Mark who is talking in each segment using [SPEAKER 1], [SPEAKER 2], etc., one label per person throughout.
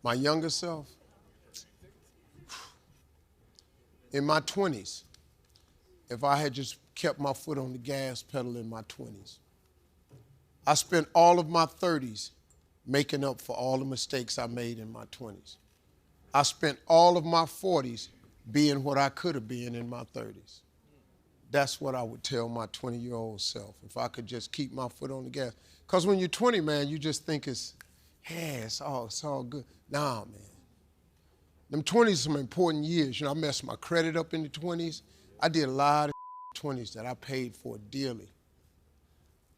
[SPEAKER 1] My younger self, in my 20s, if I had just kept my foot on the gas pedal in my 20s. I spent all of my 30s making up for all the mistakes I made in my 20s. I spent all of my 40s being what I could have been in my 30s. That's what I would tell my 20-year-old self, if I could just keep my foot on the gas. Because when you're 20, man, you just think it's all good. Nah, man. Them 20s are some important years. You know, I messed my credit up in the 20s. I did a lot of 20s that I paid for dearly.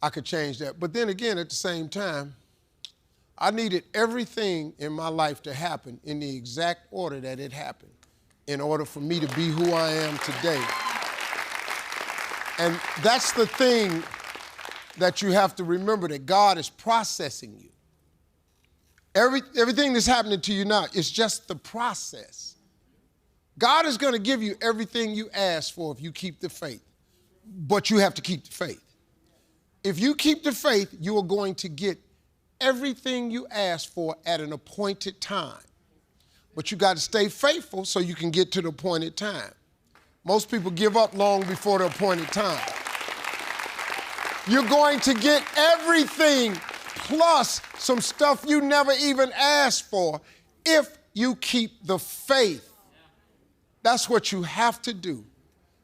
[SPEAKER 1] I could change that. But then again, at the same time, I needed everything in my life to happen in the exact order that it happened in order for me to be who I am today. And that's the thing that you have to remember, that God is processing you. Everything that's happening to you now is just the process. God is going to give you everything you ask for if you keep the faith, but you have to keep the faith. If you keep the faith, you are going to get everything you ask for at an appointed time. But you got to stay faithful so you can get to the appointed time. Most people give up long before the appointed time. You're going to get everything plus some stuff you never even asked for if you keep the faith. That's what you have to do.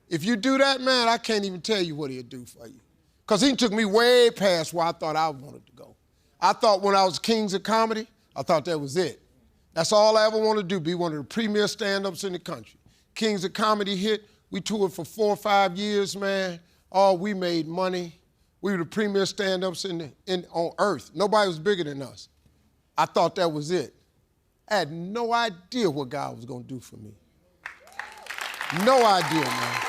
[SPEAKER 1] If you do that, man, I can't even tell you what he'll do for you. Because he took me way past where I thought I wanted to go. I thought when I was Kings of Comedy, I thought that was it. That's all I ever wanted to do, be one of the premier stand-ups in the country. Kings of Comedy hit. We toured for 4 or 5 years, man. Oh, we made money. We were the premier stand-ups on earth. Nobody was bigger than us. I thought that was it. I had no idea what God was going to do for me. No idea, man.